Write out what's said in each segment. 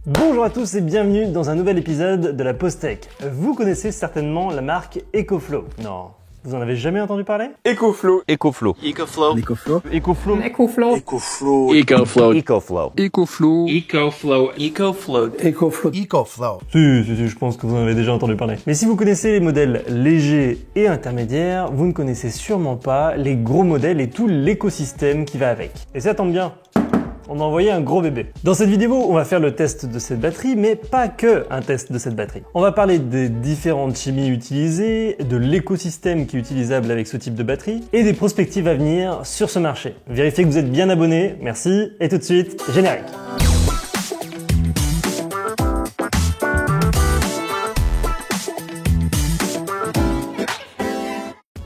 Bonjour à tous et bienvenue dans un nouvel épisode de la Pause Tech. Vous connaissez certainement la marque EcoFlow. Non, vous en avez jamais entendu parler? EcoFlow. EcoFlow. EcoFlow. EcoFlow. EcoFlow. EcoFlow. EcoFlow. EcoFlow. EcoFlow. EcoFlow. EcoFlow. EcoFlow. EcoFlow. EcoFlow. Si, je pense que vous en avez déjà entendu parler. Mais si vous connaissez les modèles légers et intermédiaires, vous ne connaissez sûrement pas les gros modèles et tout l'écosystème qui va avec. Et ça tombe bien. On a envoyé un gros bébé. Dans cette vidéo, on va faire le test de cette batterie, mais pas que un test de cette batterie. On va parler des différentes chimies utilisées, de l'écosystème qui est utilisable avec ce type de batterie, et des perspectives à venir sur ce marché. Vérifiez que vous êtes bien abonné, merci, et tout de suite, générique.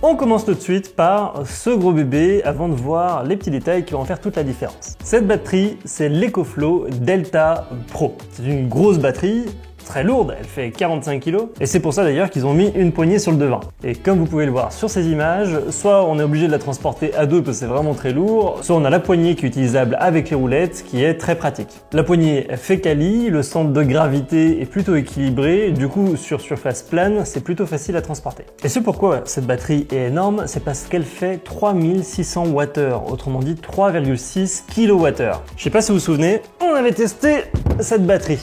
On commence tout de suite par ce gros bébé avant de voir les petits détails qui vont en faire toute la différence. Cette batterie, c'est l'EcoFlow Delta Pro. C'est une grosse batterie, très lourde, elle fait 45 kg, et c'est pour ça d'ailleurs qu'ils ont mis une poignée sur le devant. Et comme vous pouvez le voir sur ces images, soit on est obligé de la transporter à deux parce que c'est vraiment très lourd, soit on a la poignée qui est utilisable avec les roulettes, qui est très pratique. La poignée fait quali, le centre de gravité est plutôt équilibré, du coup sur surface plane, c'est plutôt facile à transporter. Et ce pourquoi cette batterie est énorme, c'est parce qu'elle fait 3600 Wh, autrement dit 3,6 kWh. Je sais pas si vous vous souvenez, on avait testé cette batterie.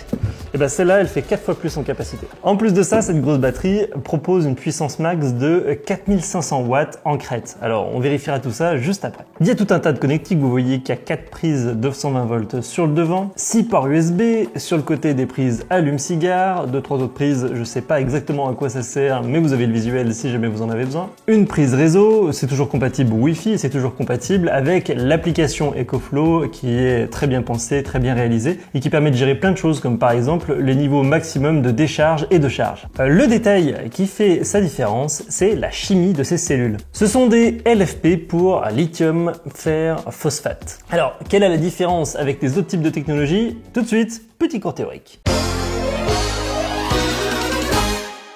Et bien celle-là, elle fait 4 fois plus en capacité. En plus de ça, cette grosse batterie propose une puissance max de 4500 watts en crête. Alors, on vérifiera tout ça juste après. Il y a tout un tas de connectiques. Vous voyez qu'il y a 4 prises 220 volts sur le devant, 6 ports USB, sur le côté des prises allume-cigare, 2-3 autres prises, je sais pas exactement à quoi ça sert, mais vous avez le visuel si jamais vous en avez besoin. Une prise réseau, c'est toujours compatible Wi-Fi, c'est toujours compatible avec l'application EcoFlow qui est très bien pensée, très bien réalisée et qui permet de gérer plein de choses comme par exemple le niveau maximum de décharge et de charge. Le détail qui fait sa différence, c'est la chimie de ces cellules. Ce sont des LFP pour lithium fer phosphate. Alors, quelle est la différence avec les autres types de technologies? Tout de suite, petit cours théorique.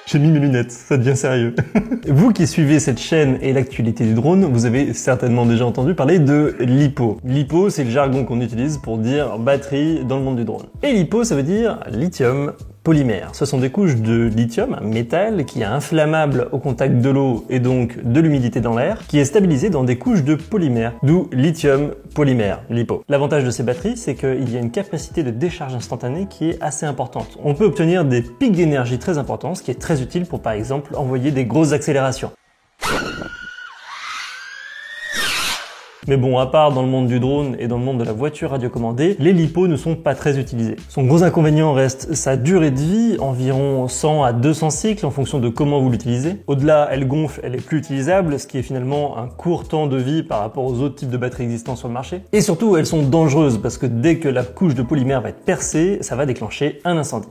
J'ai mis mes lunettes, ça devient sérieux. Vous qui suivez cette chaîne et l'actualité du drone, vous avez certainement déjà entendu parler de LiPo. LiPo, c'est le jargon qu'on utilise pour dire batterie dans le monde du drone. Et LiPo, ça veut dire lithium polymère. Ce sont des couches de lithium, un métal qui est inflammable au contact de l'eau et donc de l'humidité dans l'air, qui est stabilisé dans des couches de polymère, d'où lithium polymère, LiPo. L'avantage de ces batteries, c'est qu'il y a une capacité de décharge instantanée qui est assez importante. On peut obtenir des pics d'énergie très importants, ce qui est très utile pour par exemple envoyer des grosses accélérations. Mais bon, à part dans le monde du drone et dans le monde de la voiture radiocommandée, les LiPo ne sont pas très utilisés. Son gros inconvénient reste sa durée de vie, environ 100 à 200 cycles en fonction de comment vous l'utilisez. Au-delà, elle gonfle, elle est plus utilisable, ce qui est finalement un court temps de vie par rapport aux autres types de batteries existants sur le marché. Et surtout, elles sont dangereuses parce que dès que la couche de polymère va être percée, ça va déclencher un incendie.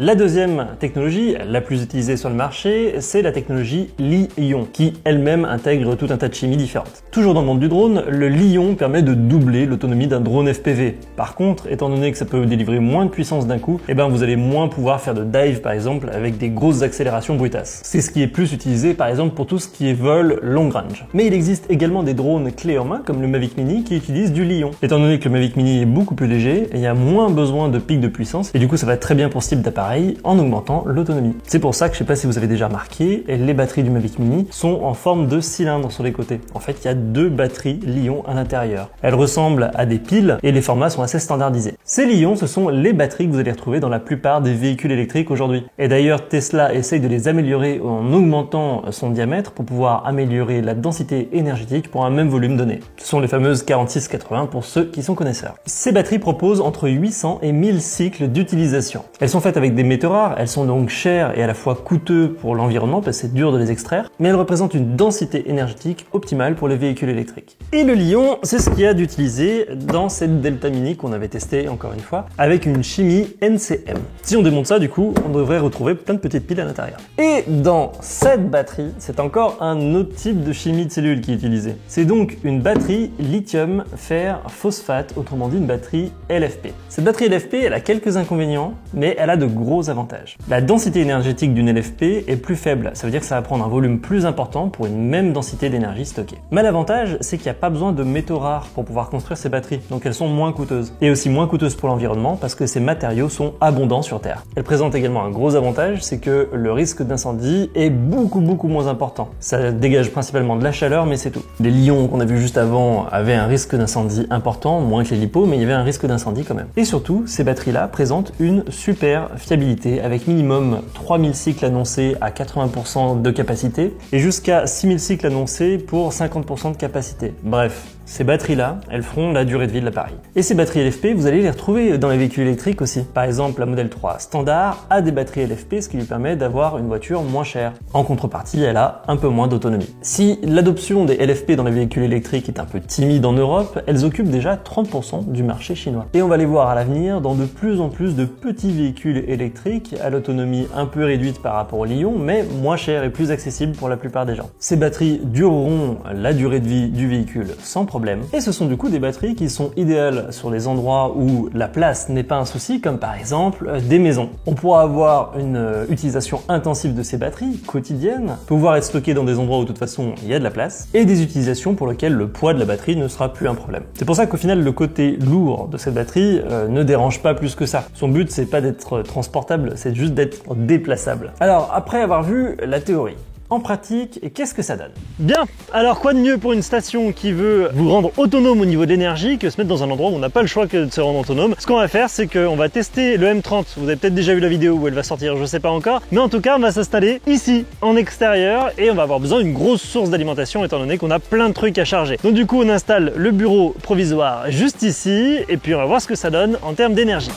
La deuxième technologie, la plus utilisée sur le marché, c'est la technologie Li-ion, qui elle-même intègre tout un tas de chimies différentes. Toujours dans le monde du drone, le Li-ion permet de doubler l'autonomie d'un drone FPV. Par contre, étant donné que ça peut délivrer moins de puissance d'un coup, vous allez moins pouvoir faire de dive par exemple avec des grosses accélérations brutasses. C'est ce qui est plus utilisé par exemple pour tout ce qui est vol long range. Mais il existe également des drones clés en main comme le Mavic Mini qui utilisent du Li-ion. Étant donné que le Mavic Mini est beaucoup plus léger, il y a moins besoin de pics de puissance et du coup ça va être très bien pour ce type d'appareil en augmentant l'autonomie. C'est pour ça que je sais pas si vous avez déjà remarqué, les batteries du Mavic Mini sont en forme de cylindre sur les côtés. En fait, il y a deux batteries Li-ion à l'intérieur. Elles ressemblent à des piles et les formats sont assez standardisés. Ces Li-ion, ce sont les batteries que vous allez retrouver dans la plupart des véhicules électriques aujourd'hui. Et d'ailleurs, Tesla essaye de les améliorer en augmentant son diamètre pour pouvoir améliorer la densité énergétique pour un même volume donné. Ce sont les fameuses 4680 pour ceux qui sont connaisseurs. Ces batteries proposent entre 800 et 1000 cycles d'utilisation. Elles sont faites avec des métaux rares, elles sont donc chères et à la fois coûteuses pour l'environnement parce que c'est dur de les extraire, mais elles représentent une densité énergétique optimale pour les véhicules électriques. Et le Li-ion, c'est ce qu'il y a d'utilisé dans cette Delta Mini qu'on avait testé encore une fois, avec une chimie NCM. Si on démonte ça, du coup, on devrait retrouver plein de petites piles à l'intérieur. Et dans cette batterie, c'est encore un autre type de chimie de cellules qui est utilisée. C'est donc une batterie lithium fer phosphate, autrement dit une batterie LFP. Cette batterie LFP, elle a quelques inconvénients, mais elle a de gros gros avantages. La densité énergétique d'une LFP est plus faible, ça veut dire que ça va prendre un volume plus important pour une même densité d'énergie stockée. Mais l'avantage, c'est qu'il n'y a pas besoin de métaux rares pour pouvoir construire ces batteries, donc elles sont moins coûteuses. Et aussi moins coûteuses pour l'environnement parce que ces matériaux sont abondants sur Terre. Elles présentent également un gros avantage, c'est que le risque d'incendie est beaucoup moins important. Ça dégage principalement de la chaleur, mais c'est tout. Les Li-ion qu'on a vu juste avant avaient un risque d'incendie important, moins que les LiPo, mais il y avait un risque d'incendie quand même. Et surtout, ces batteries-là présentent une super fiabilité avec minimum 3000 cycles annoncés à 80% de capacité et jusqu'à 6000 cycles annoncés pour 50% de capacité. Bref, ces batteries-là, elles feront la durée de vie de l'appareil. Et ces batteries LFP, vous allez les retrouver dans les véhicules électriques aussi. Par exemple, la Model 3 standard a des batteries LFP, ce qui lui permet d'avoir une voiture moins chère. En contrepartie, elle a un peu moins d'autonomie. Si l'adoption des LFP dans les véhicules électriques est un peu timide en Europe, elles occupent déjà 30% du marché chinois. Et on va les voir à l'avenir dans de plus en plus de petits véhicules électriques à l'autonomie un peu réduite par rapport au Li-ion, mais moins chère et plus accessible pour la plupart des gens. Ces batteries dureront la durée de vie du véhicule sans problème. Et ce sont du coup des batteries qui sont idéales sur les endroits où la place n'est pas un souci, comme par exemple des maisons. On pourra avoir une utilisation intensive de ces batteries quotidienne, pouvoir être stockées dans des endroits où de toute façon il y a de la place, et des utilisations pour lesquelles le poids de la batterie ne sera plus un problème. C'est pour ça qu'au final le côté lourd de cette batterie ne dérange pas plus que ça. Son but c'est pas d'être transportable, c'est juste d'être déplaçable. Alors après avoir vu la théorie, en pratique, et qu'est-ce que ça donne? Bien, alors quoi de mieux pour une station qui veut vous rendre autonome au niveau de l'énergie que se mettre dans un endroit où on n'a pas le choix que de se rendre autonome. Ce qu'on va faire, c'est qu'on va tester le M30. Vous avez peut-être déjà vu la vidéo où elle va sortir, je sais pas encore. Mais en tout cas, on va s'installer ici, en extérieur, et on va avoir besoin d'une grosse source d'alimentation étant donné qu'on a plein de trucs à charger. Donc du coup, on installe le bureau provisoire juste ici, et puis on va voir ce que ça donne en termes d'énergie.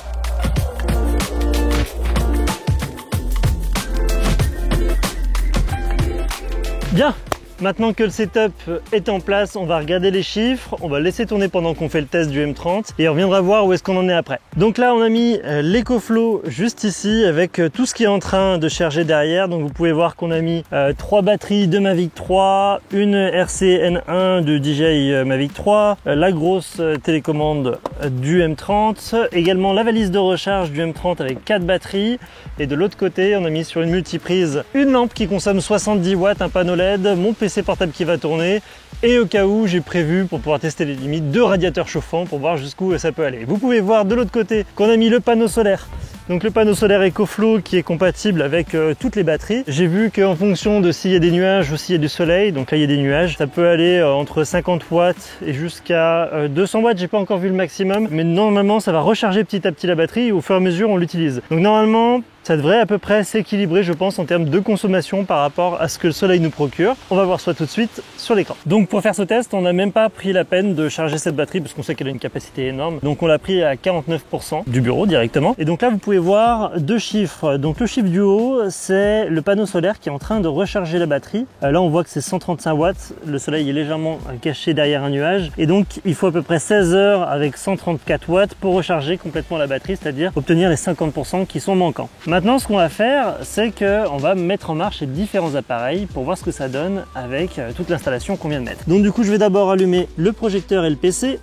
Bien, maintenant que le setup est en place, on va regarder les chiffres, on va laisser tourner pendant qu'on fait le test du M30 et on reviendra voir où est-ce qu'on en est après. Donc là, on a mis l'EcoFlow juste ici avec tout ce qui est en train de charger derrière. Donc vous pouvez voir qu'on a mis 3 batteries de Mavic 3, une RC-N1 de DJI Mavic 3, la grosse télécommande du M30, également la valise de recharge du M30 avec 4 batteries. Et de l'autre côté, on a mis sur une multiprise une lampe qui consomme 70 watts, un panneau LED, mon PC portable qui va tourner et au cas où j'ai prévu pour pouvoir tester les limites 2 radiateurs chauffants pour voir jusqu'où ça peut aller. Vous pouvez voir de l'autre côté qu'on a mis le panneau solaire. Donc le panneau solaire EcoFlow qui est compatible avec toutes les batteries. J'ai vu qu'en fonction de s'il y a des nuages ou s'il y a du soleil, donc là il y a des nuages, ça peut aller entre 50 watts et jusqu'à 200 watts, j'ai pas encore vu le maximum, mais normalement ça va recharger petit à petit la batterie et au fur et à mesure on l'utilise. Donc normalement ça devrait à peu près s'équilibrer, je pense, en termes de consommation par rapport à ce que le soleil nous procure. On va voir ça tout de suite sur l'écran. Donc pour faire ce test, on n'a même pas pris la peine de charger cette batterie parce qu'on sait qu'elle a une capacité énorme. Donc on l'a pris à 49% du bureau directement. Et donc là, vous pouvez voir 2 chiffres. Donc le chiffre du haut, c'est le panneau solaire qui est en train de recharger la batterie. Là, on voit que c'est 135 watts. Le soleil est légèrement caché derrière un nuage. Et donc, il faut à peu près 16 heures avec 134 watts pour recharger complètement la batterie, c'est-à-dire obtenir les 50% qui sont manquants. Maintenant, ce qu'on va faire, c'est qu'on va mettre en marche ces différents appareils pour voir ce que ça donne avec toute l'installation qu'on vient de mettre. Donc du coup, je vais d'abord allumer le projecteur et le PC.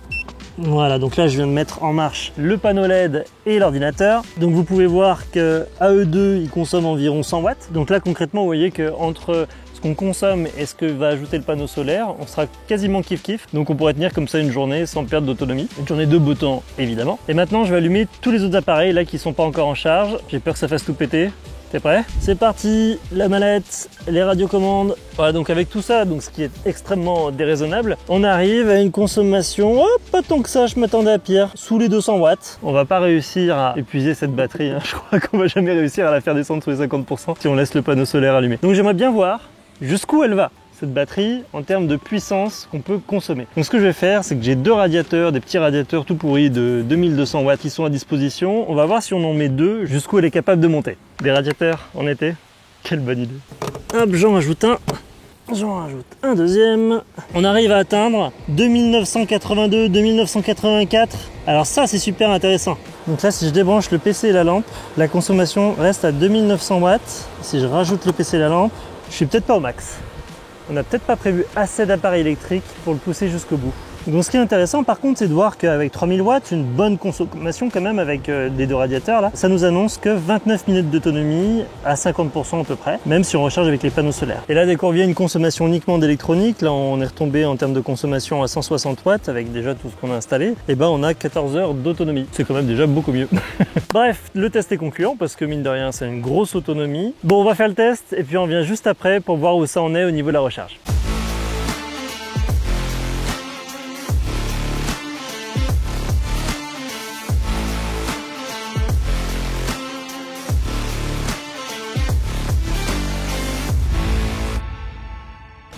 Voilà, donc là je viens de mettre en marche le panneau LED et l'ordinateur. Donc vous pouvez voir que à eux deux, ils consomment environ 100 watts. Donc là concrètement, vous voyez que entre ce qu'on consomme et ce que va ajouter le panneau solaire, on sera quasiment kiff-kiff. Donc on pourrait tenir comme ça une journée sans perte d'autonomie. Une journée de beau temps évidemment. Et maintenant je vais allumer tous les autres appareils là qui sont pas encore en charge. J'ai peur que ça fasse tout péter. T'es prêt? C'est parti, la mallette, les radiocommandes. Voilà, donc avec tout ça, donc ce qui est extrêmement déraisonnable, on arrive à une consommation, oh, pas tant que ça, je m'attendais à pire, sous les 200 watts. On va pas réussir à épuiser cette batterie, hein. Je crois qu'on va jamais réussir à la faire descendre sous les 50% si on laisse le panneau solaire allumé. Donc j'aimerais bien voir jusqu'où elle va, cette batterie, en termes de puissance qu'on peut consommer. Donc ce que je vais faire, c'est que j'ai 2 radiateurs, des petits radiateurs tout pourris de 2200 watts qui sont à disposition. On va voir si on en met 2, jusqu'où elle est capable de monter. Des radiateurs en été, quelle bonne idée. Hop, j'en rajoute un. J'en rajoute un deuxième. On arrive à atteindre 2982, 2984. Alors ça, c'est super intéressant. Donc là, si je débranche le PC et la lampe, la consommation reste à 2900 watts. Si je rajoute le PC et la lampe, je suis peut-être pas au max. On n'a peut-être pas prévu assez d'appareils électriques pour le pousser jusqu'au bout. Donc ce qui est intéressant par contre, c'est de voir qu'avec 3000 watts, une bonne consommation quand même avec les deux radiateurs là, ça nous annonce que 29 minutes d'autonomie à 50% à peu près, même si on recharge avec les panneaux solaires. Et là, dès qu'on revient à une consommation uniquement d'électronique, là on est retombé en termes de consommation à 160 watts avec déjà tout ce qu'on a installé, et ben on a 14 heures d'autonomie. C'est quand même déjà beaucoup mieux. Bref, le test est concluant parce que mine de rien, c'est une grosse autonomie. Bon, on va faire le test et puis on revient juste après pour voir où ça en est au niveau de la recharge.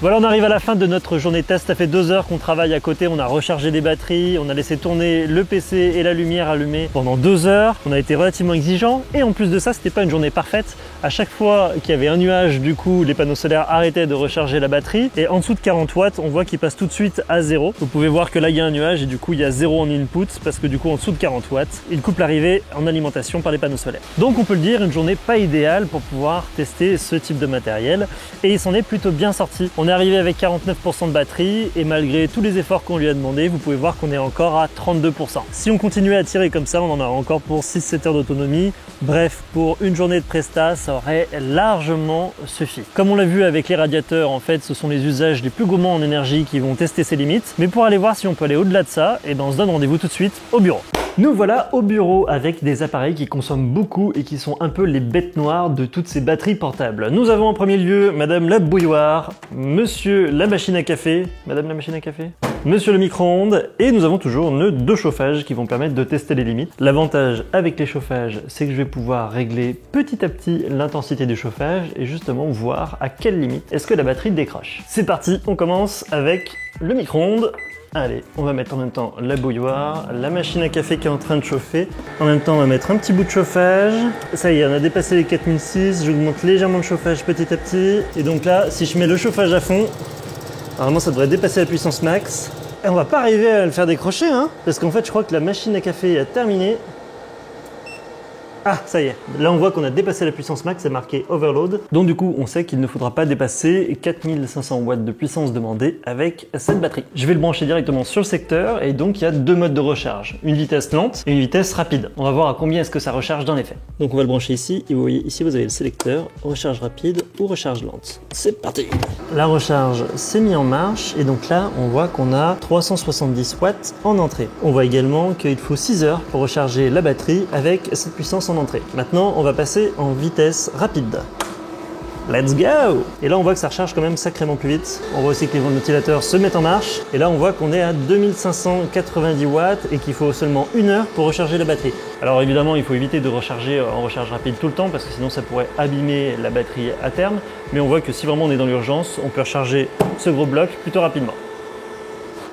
Voilà, on arrive à la fin de notre journée test. Ça fait 2 heures qu'on travaille à côté, on a rechargé des batteries, on a laissé tourner le PC et la lumière allumée pendant 2 heures. On a été relativement exigeant et en plus de ça, c'était pas une journée parfaite. À chaque fois qu'il y avait un nuage, du coup, les panneaux solaires arrêtaient de recharger la batterie et en dessous de 40 watts, on voit qu'il passe tout de suite à 0. Vous pouvez voir que là, il y a un nuage et du coup, il y a 0 en input parce que du coup, en dessous de 40 watts, il coupe l'arrivée en alimentation par les panneaux solaires. Donc, on peut le dire, une journée pas idéale pour pouvoir tester ce type de matériel et il s'en est plutôt bien sorti. On est arrivé avec 49% de batterie et malgré tous les efforts qu'on lui a demandé, vous pouvez voir qu'on est encore à 32%. Si on continuait à tirer comme ça, on en a encore pour 6-7 heures d'autonomie. Bref, pour une journée de prestat, ça aurait largement suffi. Comme on l'a vu avec les radiateurs, en fait, ce sont les usages les plus gourmands en énergie qui vont tester ses limites. Mais pour aller voir si on peut aller au-delà de ça, et ben on se donne rendez-vous tout de suite au bureau. Nous voilà au bureau avec des appareils qui consomment beaucoup et qui sont un peu les bêtes noires de toutes ces batteries portables. Nous avons en premier lieu Madame la bouilloire, Monsieur la machine à café, Madame la machine à café, Monsieur le micro-ondes et nous avons toujours nos 2 chauffages qui vont permettre de tester les limites. L'avantage avec les chauffages, c'est que je vais pouvoir régler petit à petit l'intensité du chauffage et justement voir à quelle limite est-ce que la batterie décroche. C'est parti, on commence avec le micro-ondes. Allez, on va mettre en même temps la bouilloire, la machine à café qui est en train de chauffer. En même temps, on va mettre un petit bout de chauffage. Ça y est, on a dépassé les 4006. J'augmente légèrement le chauffage petit à petit. Et donc là, si je mets le chauffage à fond, normalement ça devrait dépasser la puissance max. Et on va pas arriver à le faire décrocher, hein, parce qu'en fait, je crois que la machine à café a terminé. Ah, ça y est. Là, on voit qu'on a dépassé la puissance max, c'est marqué overload. Donc du coup, on sait qu'il ne faudra pas dépasser 4500 watts de puissance demandée avec cette batterie. Je vais le brancher directement sur le secteur et donc il y a 2 modes de recharge. Une vitesse lente et une vitesse rapide. On va voir à combien est-ce que ça recharge dans les faits. Donc on va le brancher ici et vous voyez ici, vous avez le sélecteur, recharge rapide ou recharge lente. C'est parti. La recharge s'est mise en marche et donc là, on voit qu'on a 370 watts en entrée. On voit également qu'il faut 6 heures pour recharger la batterie avec cette puissance en entrée. Maintenant, on va passer en vitesse rapide. Let's go! Et là, on voit que ça recharge quand même sacrément plus vite. On voit aussi que les ventilateurs se mettent en marche. Et là, on voit qu'on est à 2590 watts et qu'il faut seulement 1 heure pour recharger la batterie. Alors évidemment, il faut éviter de recharger en recharge rapide tout le temps parce que sinon, ça pourrait abîmer la batterie à terme. Mais on voit que si vraiment on est dans l'urgence, on peut recharger ce gros bloc plutôt rapidement.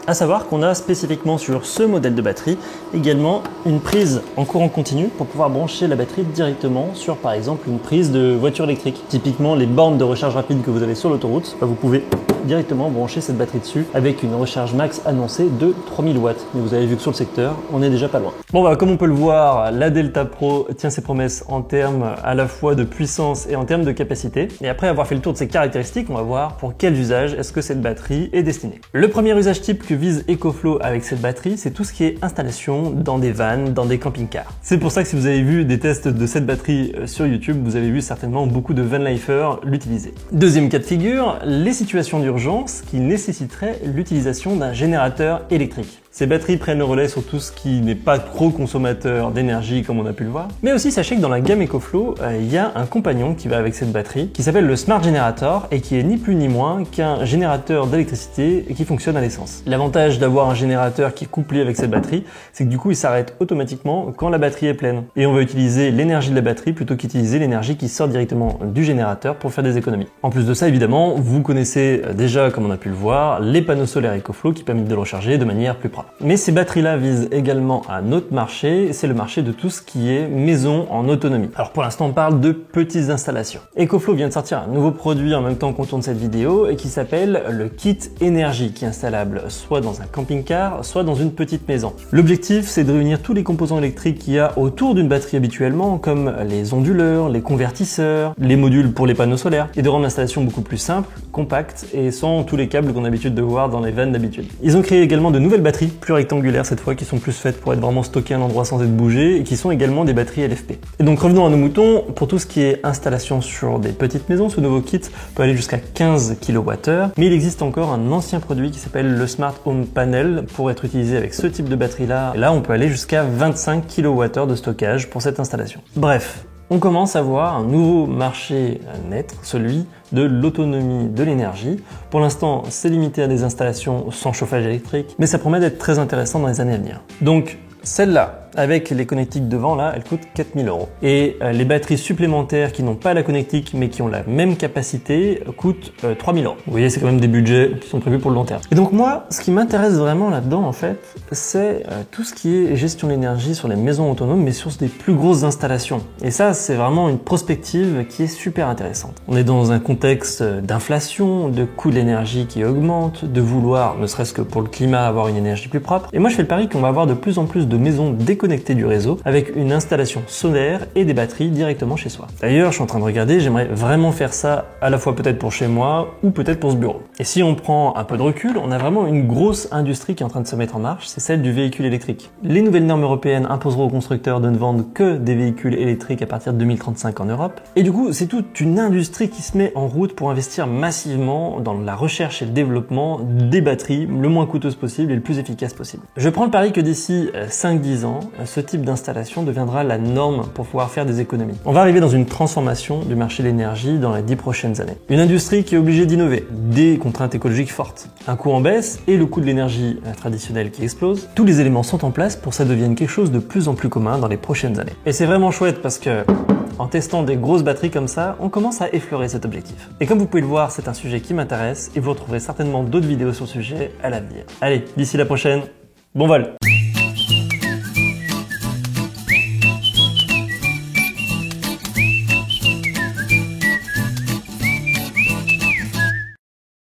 À savoir qu'on a spécifiquement sur ce modèle de batterie également une prise en courant continu pour pouvoir brancher la batterie directement sur par exemple une prise de voiture électrique. Typiquement les bornes de recharge rapide que vous avez sur l'autoroute, vous pouvez directement brancher cette batterie dessus avec une recharge max annoncée de 3000 watts. Mais vous avez vu que sur le secteur, on est déjà pas loin. Bon bah comme on peut le voir, la Delta Pro tient ses promesses en termes à la fois de puissance et en termes de capacité. Et après avoir fait le tour de ses caractéristiques, on va voir pour quels usages est-ce que cette batterie est destinée. Le premier usage type que vise EcoFlow avec cette batterie, c'est tout ce qui est installation dans des vannes, dans des camping-cars. C'est pour ça que si vous avez vu des tests de cette batterie sur YouTube, vous avez vu certainement beaucoup de vanlifers l'utiliser. Deuxième cas de figure, les situations d'urgence qui nécessiteraient l'utilisation d'un générateur électrique. Ces batteries prennent le relais sur tout ce qui n'est pas trop consommateur d'énergie comme on a pu le voir. Mais aussi sachez que dans la gamme EcoFlow, il y a un compagnon qui va avec cette batterie qui s'appelle le Smart Generator et qui est ni plus ni moins qu'un générateur d'électricité qui fonctionne à l'essence. L'avantage d'avoir un générateur qui est couplé avec cette batterie, c'est que du coup il s'arrête automatiquement quand la batterie est pleine. Et on va utiliser l'énergie de la batterie plutôt qu'utiliser l'énergie qui sort directement du générateur pour faire des économies. En plus de ça, évidemment, vous connaissez déjà, comme on a pu le voir, les panneaux solaires EcoFlow qui permettent de le recharger de manière plus propre. crois. Mais ces batteries-là visent également un autre marché, c'est le marché de tout ce qui est maison en autonomie. Alors pour l'instant, on parle de petites installations. EcoFlow vient de sortir un nouveau produit en même temps qu'on tourne cette vidéo et qui s'appelle le kit énergie, qui est installable soit dans un camping-car, soit dans une petite maison. L'objectif, c'est de réunir tous les composants électriques qu'il y a autour d'une batterie habituellement, comme les onduleurs, les convertisseurs, les modules pour les panneaux solaires, et de rendre l'installation beaucoup plus simple, compacte et sans tous les câbles qu'on a l'habitude de voir dans les vannes d'habitude. Ils ont créé également de nouvelles batteries, plus rectangulaires cette fois, qui sont plus faites pour être vraiment stockées à un endroit sans être bougées, et qui sont également des batteries LFP. Et donc revenons à nos moutons, pour tout ce qui est installation sur des petites maisons, ce nouveau kit peut aller jusqu'à 15 kWh, mais il existe encore un ancien produit qui s'appelle le Smart Home Panel pour être utilisé avec ce type de batterie là. Et là, on peut aller jusqu'à 25 kWh de stockage pour cette installation. Bref, on commence à voir un nouveau marché naître, celui de l'autonomie de l'énergie. Pour l'instant, c'est limité à des installations sans chauffage électrique, mais ça promet d'être très intéressant dans les années à venir. Donc, celle-là, avec les connectiques devant là, elle coûte 4 000 €. Et les batteries supplémentaires qui n'ont pas la connectique mais qui ont la même capacité coûtent 3 000 €. Vous voyez, c'est quand même des budgets qui sont prévus pour le long terme. Et donc moi, ce qui m'intéresse vraiment là-dedans en fait, c'est tout ce qui est gestion de l'énergie sur les maisons autonomes, mais sur des plus grosses installations. Et ça, c'est vraiment une prospective qui est super intéressante. On est dans un contexte d'inflation, de coût de l'énergie qui augmente, de vouloir, ne serait-ce que pour le climat, avoir une énergie plus propre. Et moi, je fais le pari qu'on va avoir de plus en plus de maisons déconnectées du réseau avec une installation solaire et des batteries directement chez soi. D'ailleurs, je suis en train de regarder, j'aimerais vraiment faire ça à la fois peut-être pour chez moi ou peut-être pour ce bureau. Et si on prend un peu de recul, on a vraiment une grosse industrie qui est en train de se mettre en marche, c'est celle du véhicule électrique. Les nouvelles normes européennes imposeront aux constructeurs de ne vendre que des véhicules électriques à partir de 2035 en Europe. Et du coup, c'est toute une industrie qui se met en route pour investir massivement dans la recherche et le développement des batteries le moins coûteuses possible et le plus efficace possible. Je prends le pari que d'ici 5-10 ans, ce type d'installation deviendra la norme pour pouvoir faire des économies. On va arriver dans une transformation du marché de l'énergie dans les 10 prochaines années. Une industrie qui est obligée d'innover, des contraintes écologiques fortes, un coût en baisse et le coût de l'énergie traditionnelle qui explose. Tous les éléments sont en place pour que ça devienne quelque chose de plus en plus commun dans les prochaines années. Et c'est vraiment chouette parce que en testant des grosses batteries comme ça, on commence à effleurer cet objectif. Et comme vous pouvez le voir, c'est un sujet qui m'intéresse et vous retrouverez certainement d'autres vidéos sur le sujet à l'avenir. Allez, d'ici la prochaine, bon vol!